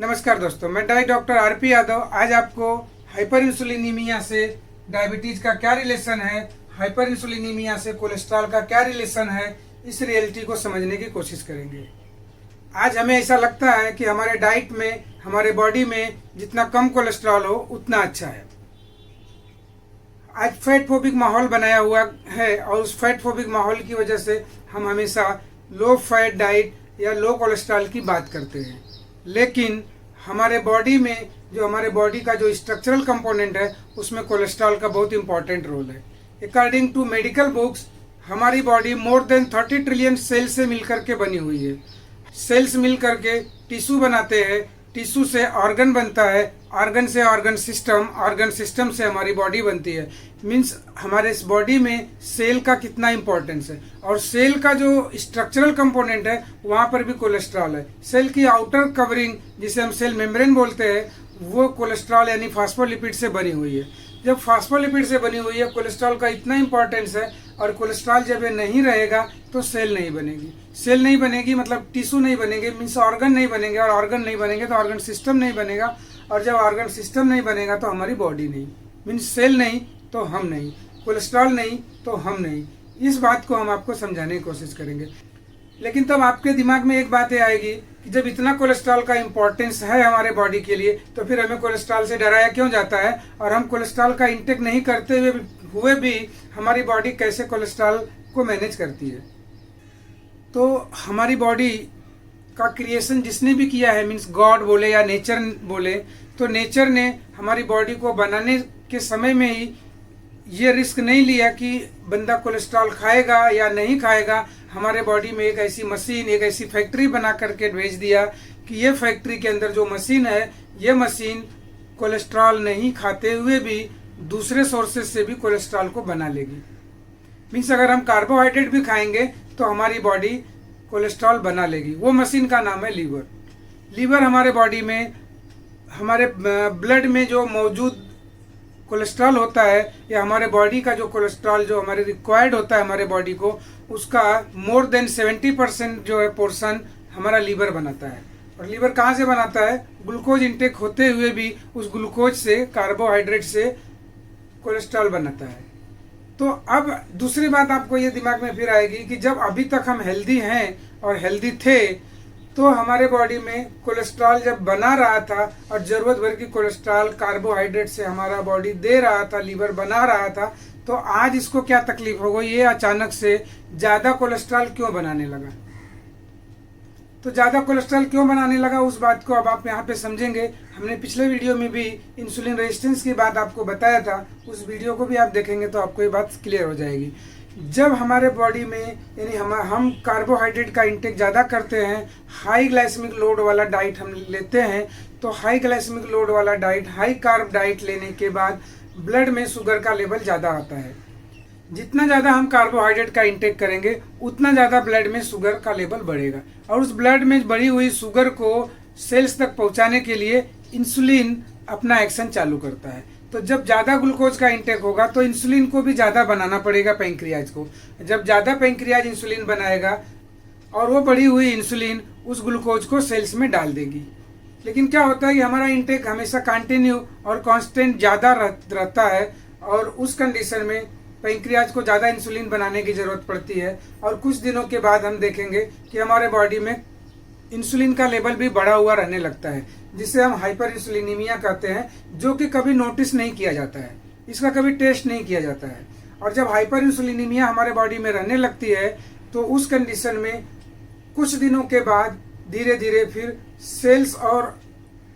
नमस्कार दोस्तों, मैं डॉक्टर आरपी यादव आज आपको हाइपर इंसुलिनीमिया से डायबिटीज का क्या रिलेशन है, हाइपर इंसुलिनीमिया से कोलेस्ट्रॉल का क्या रिलेशन है, इस रियलिटी को समझने की कोशिश करेंगे। आज हमें ऐसा लगता है कि हमारे डाइट में, हमारे बॉडी में जितना कम कोलेस्ट्रॉल हो उतना अच्छा है। आज फैट फोबिक माहौल बनाया हुआ है और उस फैट फोबिक माहौल की वजह से हम हमेशा लो फैट डाइट या लो कोलेस्ट्रॉल की बात करते हैं, लेकिन हमारे बॉडी में जो हमारे बॉडी का जो स्ट्रक्चरल कंपोनेंट है उसमें कोलेस्ट्रॉल का बहुत इंपॉर्टेंट रोल है। अकॉर्डिंग टू मेडिकल बुक्स हमारी body more than 30 trillion cell से मिलकर के बनी हुई है। सेल्स मिलकर के टिश्यू बनाते हैं, टिश्यू से ऑर्गन बनता है, ऑर्गन से ऑर्गन सिस्टम से हमारी बॉडी बनती है। मीन्स हमारे इस बॉडी में सेल का कितना इंपॉर्टेंस है, और सेल का जो स्ट्रक्चरल कंपोनेंट है वहाँ पर भी कोलेस्ट्रॉल है। सेल की आउटर कवरिंग जिसे हम सेल मेम्ब्रेन बोलते हैं वो कोलेस्ट्रॉल यानी फास्फोलिपिड से बनी हुई है। जब फास्फोलिपिड से बनी हुई है, कोलेस्ट्रॉल का इतना इंपॉर्टेंस है, और कोलेस्ट्रॉल जब ये नहीं रहेगा तो सेल नहीं बनेगी। सेल नहीं बनेगी मतलब टिश्यू नहीं बनेंगे, मीन्स ऑर्गन नहीं बनेंगे, और ऑर्गन नहीं बनेंगे तो ऑर्गन सिस्टम नहीं बनेगा, और जब ऑर्गन सिस्टम नहीं बनेगा तो हमारी बॉडी नहीं। मीन्स सेल नहीं तो हम नहीं, कोलेस्ट्रॉल नहीं तो हम नहीं। इस बात को हम आपको समझाने की कोशिश करेंगे। लेकिन तब आपके दिमाग में एक बात ये आएगी कि जब इतना कोलेस्ट्रॉल का इंपॉर्टेंस है हमारे बॉडी के लिए तो फिर हमें कोलेस्ट्रॉल से डराया क्यों जाता है, और हम कोलेस्ट्रॉल का इंटेक नहीं करते हुए भी हमारी बॉडी कैसे कोलेस्ट्रॉल को मैनेज करती है। तो हमारी बॉडी का क्रिएशन जिसने भी किया है, मीन्स गॉड बोले या नेचर बोले, तो नेचर ने हमारी बॉडी को बनाने के समय में ही ये रिस्क नहीं लिया कि बंदा कोलेस्ट्रॉल खाएगा या नहीं खाएगा। हमारे बॉडी में एक ऐसी मशीन, एक ऐसी फैक्ट्री बना करके भेज दिया कि ये फैक्ट्री के अंदर जो मशीन है, ये मशीन कोलेस्ट्रॉल नहीं खाते हुए भी दूसरे सोर्सेज से भी कोलेस्ट्रॉल को बना लेगी। मीन्स अगर हम कार्बोहाइड्रेट भी खाएंगे तो हमारी बॉडी कोलेस्ट्रॉल बना लेगी। वो मशीन का नाम है लीवर। लीवर हमारे बॉडी में, हमारे ब्लड में जो मौजूद कोलेस्ट्रॉल होता है या हमारे बॉडी का जो कोलेस्ट्रॉल जो हमारे रिक्वायर्ड होता है हमारे बॉडी को, उसका मोर देन 70% जो है पोर्शन हमारा लीवर बनाता है। और लीवर कहाँ से बनाता है? ग्लूकोज इंटेक होते हुए भी उस ग्लूकोज से, कार्बोहाइड्रेट से कोलेस्ट्रॉल बनाता है। तो अब दूसरी बात आपको ये दिमाग में फिर आएगी कि जब अभी तक हम हेल्दी हैं और हेल्दी थे तो हमारे बॉडी में कोलेस्ट्रॉल जब बना रहा था और ज़रूरत भर की कोलेस्ट्रॉल कार्बोहाइड्रेट से हमारा बॉडी दे रहा था, लीवर बना रहा था, तो आज इसको क्या तकलीफ हो गई, ये अचानक से ज़्यादा कोलेस्ट्रॉल क्यों बनाने लगा। तो ज़्यादा कोलेस्ट्रॉल क्यों बनाने लगा उस बात को अब आप यहाँ पे समझेंगे। हमने पिछले वीडियो में भी इंसुलिन रेजिस्टेंस की बात आपको बताया था, उस वीडियो को भी आप देखेंगे तो आपको ये बात क्लियर हो जाएगी। जब हमारे बॉडी में यानी हम कार्बोहाइड्रेट का इंटेक ज़्यादा करते हैं, हाई ग्लाइसेमिक लोड वाला डाइट हम लेते हैं, तो हाई ग्लाइसेमिक लोड वाला डाइट, हाई कार्ब डाइट लेने के बाद ब्लड में शुगर का लेवल ज़्यादा आता है। जितना ज़्यादा हम कार्बोहाइड्रेट का इंटेक करेंगे उतना ज़्यादा ब्लड में शुगर का लेवल बढ़ेगा, और उस ब्लड में बढ़ी हुई शुगर को सेल्स तक पहुंचाने के लिए इंसुलिन अपना एक्शन चालू करता है। तो जब ज़्यादा ग्लूकोज का इंटेक होगा तो इंसुलिन को भी ज़्यादा बनाना पड़ेगा पैंक्रियाज को। जब ज़्यादा पैंक्रियाज इंसुलिन बनाएगा और वो बढ़ी हुई इंसुलिन उस ग्लूकोज को सेल्स में डाल देगी। लेकिन क्या होता है कि हमारा इंटेक हमेशा कंटिन्यू और कांस्टेंट ज़्यादा रहता है, और उस कंडीशन में पैंक्रियाज को ज़्यादा इंसुलिन बनाने की ज़रूरत पड़ती है, और कुछ दिनों के बाद हम देखेंगे कि हमारे बॉडी में इंसुलिन का लेवल भी बढ़ा हुआ रहने लगता है, जिसे हम हाइपर इंसुलिनीमिया कहते हैं, जो कि कभी नोटिस नहीं किया जाता है, इसका कभी टेस्ट नहीं किया जाता है। और जब हाइपर इंसुलिनीमिया हमारे बॉडी में रहने लगती है तो उस कंडीशन में कुछ दिनों के बाद धीरे धीरे फिर सेल्स और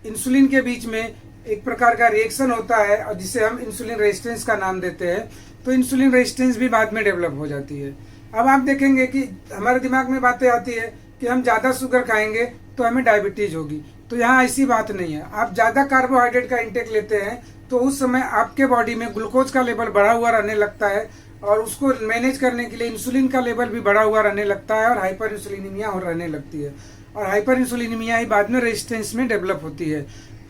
इंसुलिन के बीच में एक प्रकार का रिएक्शन होता है, और जिसे हम इंसुलिन रेजिस्टेंस का नाम देते हैं। तो इंसुलिन रेजिस्टेंस भी बाद में डेवलप हो जाती है। अब आप देखेंगे कि हमारे दिमाग में बातें आती है कि हम ज़्यादा शुगर खाएंगे तो हमें डायबिटीज होगी। तो यहाँ ऐसी बात नहीं है। आप ज़्यादा कार्बोहाइड्रेट का इंटेक लेते हैं तो उस समय आपके बॉडी में ग्लूकोज का लेवल बढ़ा हुआ रहने लगता है, और उसको मैनेज करने के लिए इंसुलिन का लेवल भी बढ़ा हुआ रहने लगता है, और हाइपर इंसुलिनीमिया हो रहने लगती है। और हाइपर इंसुलिनीमिया ही बाद में रेजिस्टेंस में डेवलप होती है।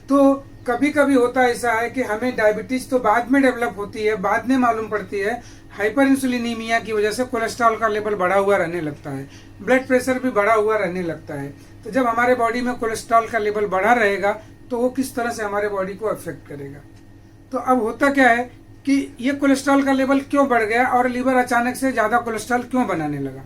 तो कभी कभी होता ऐसा है कि हमें डायबिटीज तो बाद में डेवलप होती है, बाद में मालूम पड़ती है। हाइपर इंसुलिनीमिया की वजह से कोलेस्ट्रॉल का लेवल बढ़ा हुआ रहने लगता है, ब्लड प्रेशर भी बढ़ा हुआ रहने लगता है। तो जब हमारे बॉडी में कोलेस्ट्रॉल का लेवल बढ़ा रहेगा तो वो किस तरह से हमारे बॉडी को अफेक्ट करेगा। तो अब होता क्या है कि ये कोलेस्ट्रॉल का लेवल क्यों बढ़ गया और लीवर अचानक से ज़्यादा कोलेस्ट्रॉल क्यों बनाने लगा।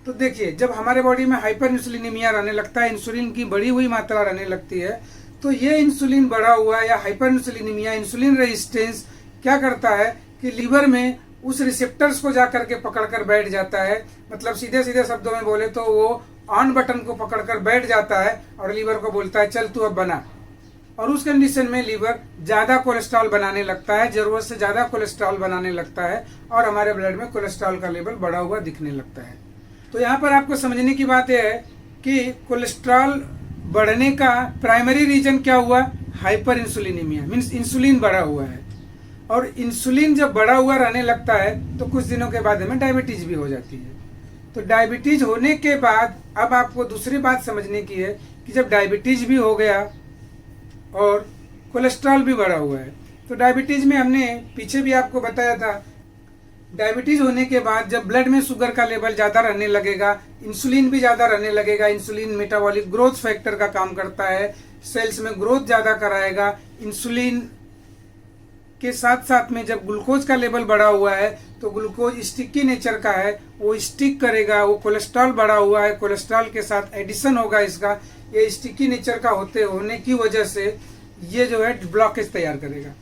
तो देखिए, जब हमारे बॉडी में हाइपर इंसुलिनीमिया रहने लगता है, इंसुलिन की बढ़ी हुई मात्रा रहने लगती है, तो ये इंसुलिन बढ़ा हुआ या हाइपर इंसुलिनीमिया, इंसुलिन रेजिस्टेंस क्या करता है कि लीवर में उस रिसेप्टर्स को जा करके पकड़ कर बैठ जाता है। मतलब सीधे सीधे शब्दों में बोले तो वो ऑन बटन को पकड़ कर बैठ जाता है और लीवर को बोलता है चल तू अब बना। और उस कंडीशन में लीवर ज़्यादा कोलेस्ट्रॉल बनाने लगता है, ज़रूरत से ज़्यादा कोलेस्ट्रॉल बनाने लगता है और हमारे ब्लड में कोलेस्ट्रॉल का लेवल बढ़ा हुआ दिखने लगता है। तो यहाँ पर आपको समझने की बात यह है कि कोलेस्ट्रॉल बढ़ने का प्राइमरी रीजन क्या हुआ, हाइपर इंसुलिनीमिया, मीन्स इंसुलिन बढ़ा हुआ है। और इंसुलिन जब बढ़ा हुआ रहने लगता है तो कुछ दिनों के बाद हमें डायबिटीज भी हो जाती है। तो डायबिटीज होने के बाद अब आपको दूसरी बात समझने की है कि जब डायबिटीज भी हो गया और कोलेस्ट्रॉल भी बढ़ा हुआ है, तो डायबिटीज में हमने पीछे भी आपको बताया था, डायबिटीज होने के बाद जब ब्लड में शुगर का लेवल ज़्यादा रहने लगेगा, इंसुलिन भी ज़्यादा रहने लगेगा। इंसुलिन मेटाबॉलिक ग्रोथ फैक्टर का काम करता है, सेल्स में ग्रोथ ज़्यादा कराएगा। इंसुलिन के साथ साथ में जब ग्लूकोज का लेवल बढ़ा हुआ है तो ग्लूकोज स्टिकी नेचर का है, वो स्टिक करेगा। वो कोलेस्ट्रॉल बढ़ा हुआ है, कोलेस्ट्रॉल के साथ एडिशन होगा इसका, ये स्टिकी नेचर का होने की वजह से ये जो है ब्लॉकेज तैयार करेगा,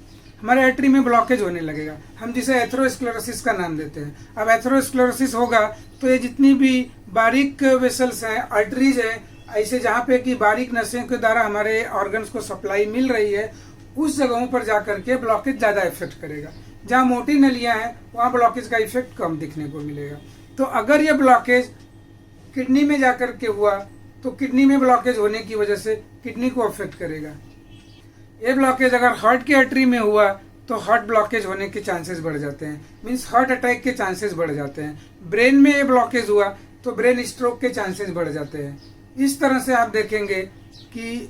हमारे आर्टरी में ब्लॉकेज होने लगेगा। हम जिसे एथेरोस्क्लेरोसिस का नाम देते हैं। अब एथेरोस्क्लेरोसिस होगा तो ये जितनी भी बारीक वेसल्स हैं, आर्टरीज हैं, ऐसे जहाँ पे कि बारीक नसों के द्वारा हमारे ऑर्गन्स को सप्लाई मिल रही है, उस जगहों पर जाकर के ब्लॉकेज ज़्यादा इफेक्ट करेगा। जहाँ मोटी नलियाँ हैं वहाँ ब्लॉकेज का इफेक्ट कम दिखने को मिलेगा। तो अगर ये ब्लॉकेज किडनी में जाकर के हुआ तो किडनी में ब्लॉकेज होने की वजह से किडनी को अफेक्ट करेगा। ये ब्लॉकेज अगर हार्ट की आर्टरी में हुआ तो हार्ट ब्लॉकेज होने के चांसेस बढ़ जाते हैं, मीन्स हार्ट अटैक के चांसेस बढ़ जाते हैं। ब्रेन में ये ब्लॉकेज हुआ तो ब्रेन स्ट्रोक के चांसेस बढ़ जाते हैं। इस तरह से आप देखेंगे कि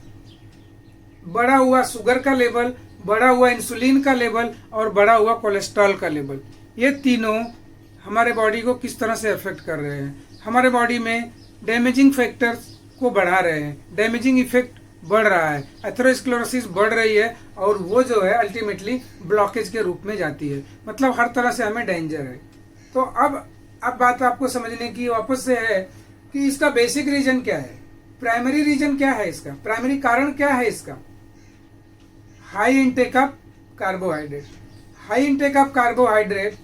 बढ़ा हुआ शुगर का लेवल, बढ़ा हुआ इंसुलिन का लेवल और बढ़ा हुआ कोलेस्ट्रॉल का लेवल, ये तीनों हमारे बॉडी को किस तरह से अफेक्ट कर रहे हैं, हमारे बॉडी में डैमेजिंग फैक्टर्स को बढ़ा रहे हैं, डैमेजिंग इफेक्ट बढ़ रहा है, एथेरोस्क्लेरोसिस बढ़ रही है और वो जो है अल्टीमेटली ब्लॉकेज के रूप में जाती है। मतलब हर तरह से हमें डेंजर है। तो अब बात आपको समझने की वापस से है कि इसका बेसिक रीजन क्या है, प्राइमरी रीजन क्या है, इसका प्राइमरी कारण क्या है। इसका high intake of carbohydrate, high intake of carbohydrate,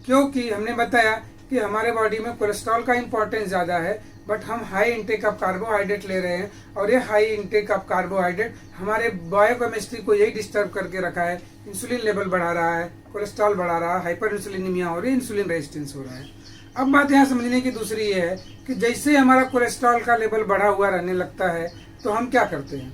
क्योंकि हमने बताया कि हमारे बॉडी में कोलेस्ट्रॉल का इंपॉर्टेंस ज़्यादा है, बट हम हाई इंटेक ऑफ कार्बोहाइड्रेट ले रहे हैं और ये हाई इंटेक ऑफ कार्बोहाइड्रेट हमारे बायोकेमिस्ट्री को यही डिस्टर्ब करके रखा है। इंसुलिन लेवल बढ़ा रहा है, कोलेस्ट्रॉल बढ़ा रहा है, हाइपर इंसुलिनीमिया हो रही है, इंसुलिन रेजिस्टेंस हो रहा है। अब बात यहाँ समझने की दूसरी ये है कि जैसे हमारा कोलेस्ट्रॉल का लेवल बढ़ा हुआ रहने लगता है तो हम क्या करते हैं,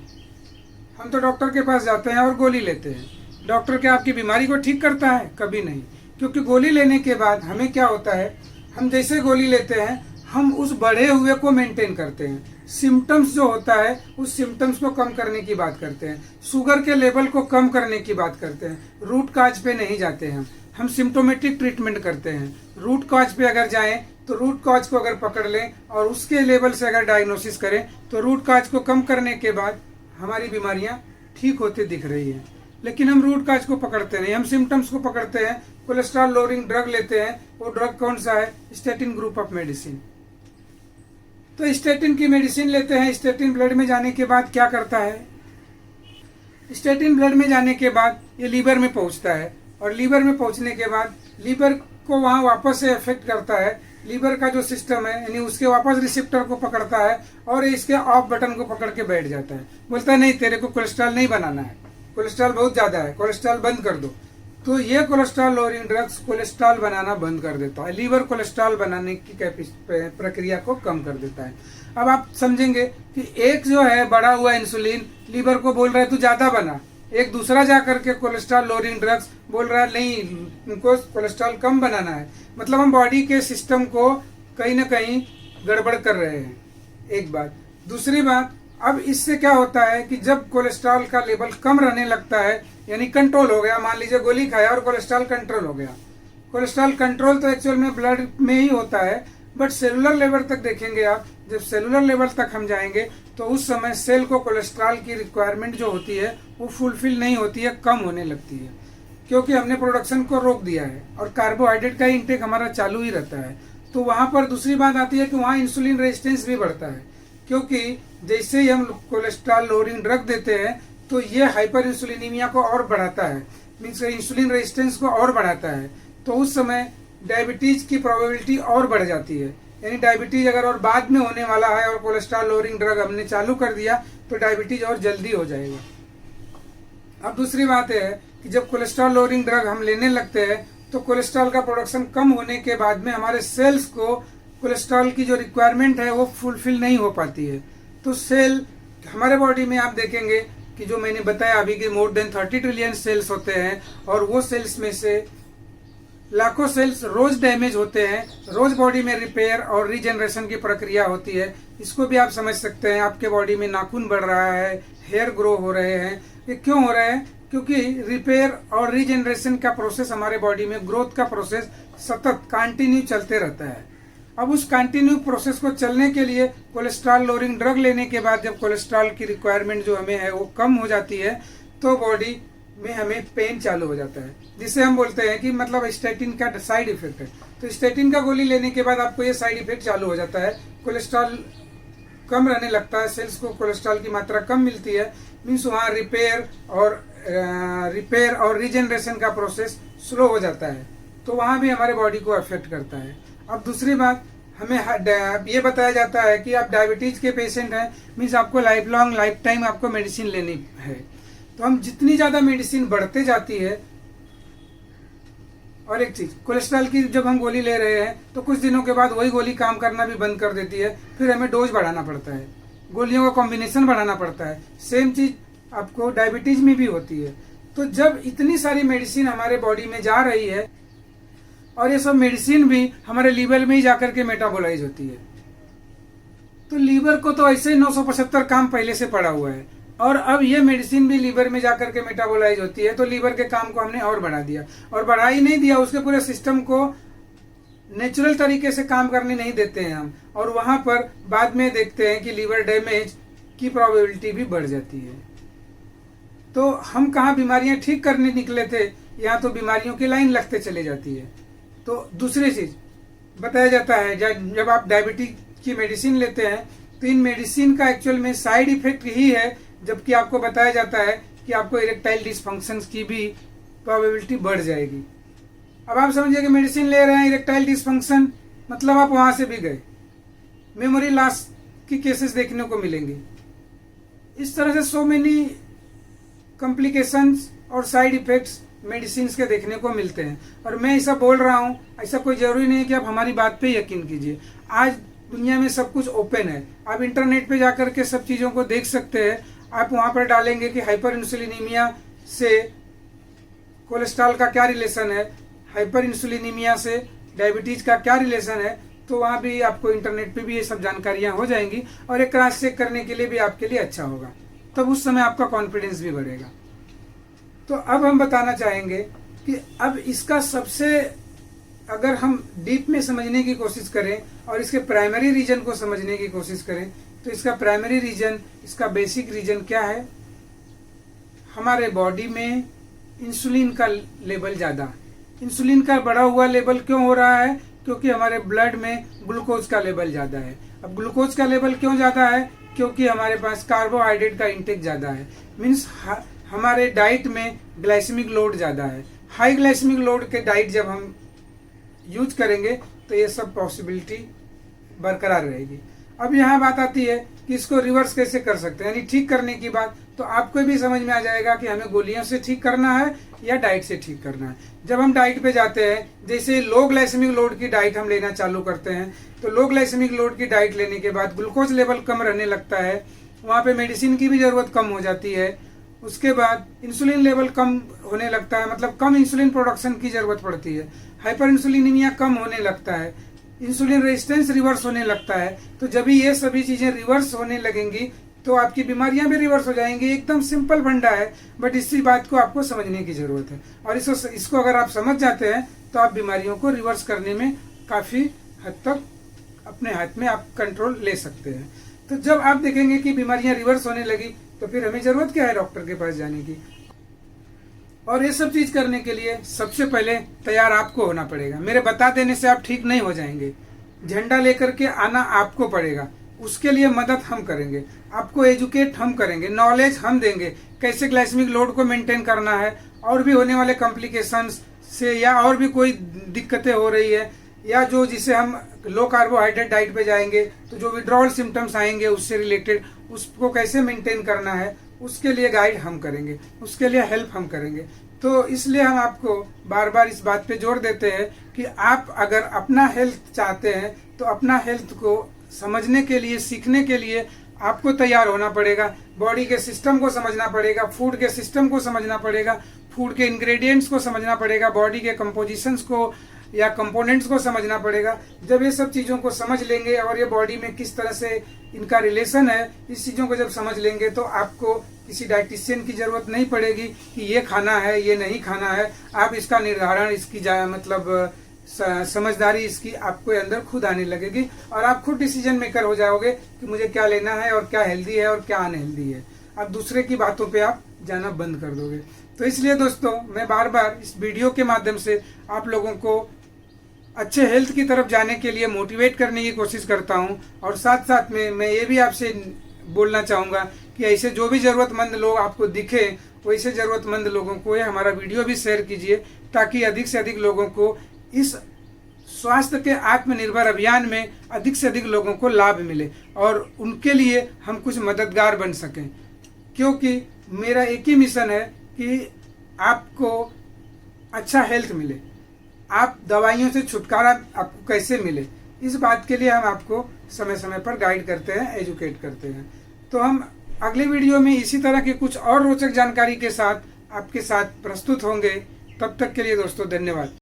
हम तो डॉक्टर के पास जाते हैं और गोली लेते हैं। डॉक्टर क्या आपकी बीमारी को ठीक करता है? कभी नहीं, क्योंकि गोली लेने के बाद हमें क्या होता है, हम जैसे गोली लेते हैं हम उस बढ़े हुए को मेंटेन करते हैं। सिम्टम्स जो होता है उस सिम्टम्स को कम करने की बात करते हैं, शुगर के लेवल को कम करने की बात करते हैं। रूट काज पे नहीं जाते हैं, हम सिम्टोमेटिक ट्रीटमेंट करते हैं। रूट काज पे अगर जाएं तो रूट काज को अगर पकड़ लें और उसके लेवल से अगर डायग्नोसिस करें तो रूट काज को कम करने के बाद हमारी बीमारियां ठीक होती दिख रही हैं। लेकिन हम रूट काज को पकड़ते नहीं, हम सिम्टम्स को पकड़ते हैं। कोलेस्ट्रॉल लोअरिंग ड्रग लेते हैं, वो ड्रग कौन सा है? Statin group of medicine. तो स्टेटिन की मेडिसिन लेते हैं। स्टेटिन ब्लड में जाने के बाद क्या करता है, स्टेटिन ब्लड में जाने के बाद ये लीवर में पहुंचता है और लीवर में पहुंचने के बाद लीवर को वहां वापस से इफेक्ट करता है। लीवर का जो सिस्टम है यानी उसके वापस रिसेप्टर को पकड़ता है और इसके ऑफ बटन को पकड़ के बैठ जाता है, बोलता है नहीं तेरे को कोलेस्ट्रॉल नहीं बनाना है, कोलेस्ट्रॉल बहुत ज्यादा है, कोलेस्ट्रॉल बंद कर दो। तो ये कोलेस्ट्रॉल लोअरिंग ड्रग्स कोलेस्ट्रॉल बनाना बंद कर देता है, लीवर कोलेस्ट्रॉल बनाने की प्रक्रिया को कम कर देता है। अब आप समझेंगे कि एक जो है बढ़ा हुआ इंसुलिन लीवर को बोल रहा है तू ज्यादा बना, एक दूसरा जा करके कोलेस्ट्रॉल लोअरिंग ड्रग्स बोल रहा है नहीं उनको कोलेस्ट्रॉल कम बनाना है। मतलब हम बॉडी के सिस्टम को कहीं ना कहीं गड़बड़ कर रहे हैं, एक बात। दूसरी बात, अब इससे क्या होता है कि जब कोलेस्ट्रॉल का लेवल कम रहने लगता है यानी कंट्रोल हो गया, मान लीजिए गोली खाया और कोलेस्ट्रॉल कंट्रोल हो गया। कोलेस्ट्रॉल कंट्रोल तो एक्चुअल में ब्लड में ही होता है, बट सेलुलर लेवल तक देखेंगे आप, जब सेलुलर लेवल तक हम जाएंगे तो उस समय सेल को कोलेस्ट्रॉल की रिक्वायरमेंट जो होती है वो फुलफिल नहीं होती है, कम होने लगती है, क्योंकि हमने प्रोडक्शन को रोक दिया है और कार्बोहाइड्रेट का इंटेक हमारा चालू ही रहता है। तो वहाँ पर दूसरी बात आती है कि वहाँ इंसुलिन रेजिस्टेंस भी बढ़ता है, क्योंकि जैसे ही हम कोलेस्ट्रॉल लोअरिंग ड्रग देते हैं तो ये हाइपर इंसुलिनीमिया को और बढ़ाता है, मीन्स इंसुलिन रेजिस्टेंस को और बढ़ाता है। तो उस समय डायबिटीज की प्रोबेबिलिटी और बढ़ जाती है, यानी डायबिटीज अगर और बाद में होने वाला है और कोलेस्ट्रॉल लोअरिंग ड्रग हमने चालू कर दिया तो डायबिटीज और जल्दी हो जाएगा। अब दूसरी बात है कि जब कोलेस्ट्रॉल लोअरिंग ड्रग हम लेने लगते हैं तो कोलेस्ट्रॉल का प्रोडक्शन कम होने के बाद में हमारे सेल्स को कोलेस्ट्रॉल की जो रिक्वायरमेंट है वो फुलफिल नहीं हो पाती है। तो सेल हमारे बॉडी में आप देखेंगे कि जो मैंने बताया अभी कि मोर देन 30 ट्रिलियन सेल्स होते हैं और वो सेल्स में से लाखों सेल्स रोज डैमेज होते हैं, रोज बॉडी में रिपेयर और रीजनरेशन की प्रक्रिया होती है। इसको भी आप समझ सकते हैं, आपके बॉडी में नाखून बढ़ रहा है, हेयर ग्रो हो रहे हैं, ये क्यों हो रहे हैं? क्योंकि रिपेयर और रीजनरेशन का प्रोसेस हमारे बॉडी में, ग्रोथ का प्रोसेस सतत कंटिन्यू चलते रहता है। अब उस कंटिन्यू प्रोसेस को चलने के लिए कोलेस्ट्रॉल लोअरिंग ड्रग लेने के बाद जब कोलेस्ट्रॉल की रिक्वायरमेंट जो हमें है वो कम हो जाती है तो बॉडी में हमें पेन चालू हो जाता है, जिसे हम बोलते हैं कि मतलब स्टेटिन का साइड इफेक्ट है। तो स्टेटिन का गोली लेने के बाद आपको ये साइड इफेक्ट चालू हो जाता है, कोलेस्ट्रॉल कम रहने लगता है, सेल्स को कोलेस्ट्रॉल की मात्रा कम मिलती है, मीन्स वहाँ रिपेयर और रीजनरेशन का प्रोसेस स्लो हो जाता है, तो वहाँ भी हमारे बॉडी को अफेक्ट करता है। अब दूसरी बात, हमें ये बताया जाता है कि आप डायबिटीज के पेशेंट हैं, मीन्स आपको लाइफ टाइम आपको मेडिसिन लेनी है। तो हम जितनी ज़्यादा मेडिसिन बढ़ते जाती है, और एक चीज़, कोलेस्ट्रॉल की जब हम गोली ले रहे हैं तो कुछ दिनों के बाद वही गोली काम करना भी बंद कर देती है, फिर हमें डोज बढ़ाना पड़ता है, गोलियों का कॉम्बिनेशन बढ़ाना पड़ता है। सेम चीज़ आपको डायबिटीज में भी होती है। तो जब इतनी सारी मेडिसिन हमारे बॉडी में जा रही है और ये सब मेडिसिन भी हमारे लीवर में ही जाकर के मेटाबोलाइज होती है, तो लीवर को तो ऐसे ही 975 काम पहले से पड़ा हुआ है, और अब ये मेडिसिन भी लीवर में जाकर के मेटाबोलाइज होती है, तो लीवर के काम को हमने और बढ़ा दिया, और बढ़ा ही नहीं दिया, उसके पूरे सिस्टम को नेचुरल तरीके से काम करने नहीं देते हैं हम, और वहाँ पर बाद में देखते हैं कि लीवर डैमेज की प्रोबेबिलिटी भी बढ़ जाती है। तो हम कहाँ बीमारियाँ ठीक करने निकले थे, यहाँ तो बीमारियों की लाइन लगते चले जाती है। तो दूसरी चीज़ बताया जाता है, जब आप डायबिटीज की मेडिसिन लेते हैं तो इन मेडिसिन का एक्चुअल में साइड इफेक्ट ही है, जबकि आपको बताया जाता है कि आपको इरेक्टाइल डिसफंक्शन की भी प्रोबेबिलिटी बढ़ जाएगी। अब आप समझिए कि मेडिसिन ले रहे हैं, इरेक्टाइल डिसफंक्शन, मतलब आप वहाँ से भी गए, मेमोरी लॉस की केसेस देखने को मिलेंगे। इस तरह से सो मेनी कॉम्प्लिकेशंस और साइड इफेक्ट्स मेडिसिन के देखने को मिलते हैं। और मैं ऐसा बोल रहा हूँ, ऐसा कोई ज़रूरी नहीं है कि आप हमारी बात पे यकीन कीजिए। आज दुनिया में सब कुछ ओपन है, आप इंटरनेट पे जाकर के सब चीज़ों को देख सकते हैं। आप वहाँ पर डालेंगे कि हाइपर इंसुलिनीमिया से कोलेस्ट्रॉल का क्या रिलेशन है, हाइपर इंसुलिनीमिया से डायबिटीज़ का क्या रिलेशन है, तो वहाँ भी आपको इंटरनेट पे भी ये सब जानकारियाँ हो जाएंगी, और एक क्रॉस चेक करने के लिए भी आपके लिए अच्छा होगा, तब उस समय आपका कॉन्फिडेंस भी बढ़ेगा। तो अब हम बताना चाहेंगे कि अब इसका सबसे, अगर हम डीप में समझने की कोशिश करें और इसके प्राइमरी रीजन को समझने की कोशिश करें, तो इसका प्राइमरी रीजन, इसका बेसिक रीजन क्या है? हमारे बॉडी में इंसुलिन का लेवल ज़्यादा, इंसुलिन का बढ़ा हुआ लेवल क्यों हो रहा है? क्योंकि हमारे ब्लड में ग्लूकोज का लेवल ज़्यादा है। अब ग्लूकोज का लेवल क्यों ज़्यादा है? क्योंकि हमारे पास कार्बोहाइड्रेट का इंटेक ज़्यादा है, मीन्स हमारे डाइट में ग्लाइसेमिक लोड ज़्यादा है। हाई ग्लाइसेमिक लोड के डाइट जब हम यूज करेंगे तो ये सब पॉसिबिलिटी बरकरार रहेगी। अब यहाँ बात आती है कि इसको रिवर्स कैसे कर सकते हैं, यानी ठीक करने की बात, तो आपको भी समझ में आ जाएगा कि हमें गोलियों से ठीक करना है या डाइट से ठीक करना है। जब हम डाइट पे जाते हैं, जैसे लो ग्लाइसेमिक लोड की डाइट हम लेना चालू करते हैं, तो लो ग्लाइसेमिक लोड की डाइट लेने के बाद ग्लूकोज लेवल कम रहने लगता है, वहाँ पे मेडिसिन की भी ज़रूरत कम हो जाती है। उसके बाद इंसुलिन लेवल कम होने लगता है, मतलब कम इंसुलिन प्रोडक्शन की ज़रूरत पड़ती है, हाइपर इंसुलिनीमिया कम होने लगता है, इंसुलिन रेजिस्टेंस रिवर्स होने लगता है। तो जब भी ये सभी चीज़ें रिवर्स होने लगेंगी तो आपकी बीमारियां भी रिवर्स हो जाएंगी। एकदम सिंपल फंडा है, बट इसी बात को आपको समझने की ज़रूरत है, और इसको अगर आप समझ जाते हैं तो आप बीमारियों को रिवर्स करने में काफ़ी हद तक अपने हाथ में आप कंट्रोल ले सकते हैं। तो जब आप देखेंगे कि बीमारियां रिवर्स होने लगी तो फिर हमें जरूरत क्या है डॉक्टर के पास जाने की। और ये सब चीज करने के लिए सबसे पहले तैयार आपको होना पड़ेगा। मेरे बता देने से आप ठीक नहीं हो जाएंगे, झंडा लेकर के आना आपको पड़ेगा। उसके लिए मदद हम करेंगे, आपको एजुकेट हम करेंगे, नॉलेज हम देंगे कैसे ग्लाइसेमिक लोड को मेंटेन करना है, और भी होने वाले कॉम्प्लिकेशंस से या और भी कोई दिक्कतें हो रही है या जो जिसे हम लो कार्बोहाइड्रेट डाइट पे जाएंगे तो जो विड्रॉल सिम्टम्स आएंगे उससे रिलेटेड उसको कैसे मेंटेन करना है, उसके लिए गाइड हम करेंगे, उसके लिए हेल्प हम करेंगे। तो इसलिए हम आपको बार बार इस बात पे जोर देते हैं कि आप अगर अपना हेल्थ चाहते हैं तो अपना हेल्थ को समझने के लिए, सीखने के लिए आपको तैयार होना पड़ेगा। बॉडी के सिस्टम को समझना पड़ेगा, फूड के सिस्टम को समझना पड़ेगा, फूड के इंग्रेडिएंट्स को समझना पड़ेगा, बॉडी के कंपोजिशंस को या कंपोनेंट्स को समझना पड़ेगा। जब ये सब चीज़ों को समझ लेंगे और ये बॉडी में किस तरह से इनका रिलेशन है, इस चीज़ों को जब समझ लेंगे तो आपको किसी डाइटिशियन की जरूरत नहीं पड़ेगी कि ये खाना है ये नहीं खाना है। आप इसका निर्धारण, इसकी मतलब समझदारी इसकी आपको अंदर खुद आने लगेगी और आप खुद डिसीजन मेकर हो जाओगे कि मुझे क्या लेना है और क्या हेल्दी है और क्या अनहेल्दी है। अब दूसरे की बातों पे आप जाना बंद कर दोगे। तो इसलिए दोस्तों मैं बार बार इस वीडियो के माध्यम से आप लोगों को अच्छे हेल्थ की तरफ जाने के लिए मोटिवेट करने की कोशिश करता हूं, और साथ साथ में मैं ये भी आपसे बोलना चाहूँगा कि ऐसे जो भी ज़रूरतमंद लोग आपको दिखे वैसे ज़रूरतमंद लोगों को ये हमारा वीडियो भी शेयर कीजिए ताकि अधिक से अधिक लोगों को इस स्वास्थ्य के आत्मनिर्भर अभियान में अधिक से अधिक लोगों को लाभ मिले और उनके लिए हम कुछ मददगार बन सकें। क्योंकि मेरा एक ही मिशन है कि आपको अच्छा हेल्थ मिले, आप दवाइयों से छुटकारा आपको कैसे मिले, इस बात के लिए हम आपको समय समय पर गाइड करते हैं, एजुकेट करते हैं। तो हम अगले वीडियो में इसी तरह की कुछ और रोचक जानकारी के साथ आपके साथ प्रस्तुत होंगे। तब तक के लिए दोस्तों धन्यवाद।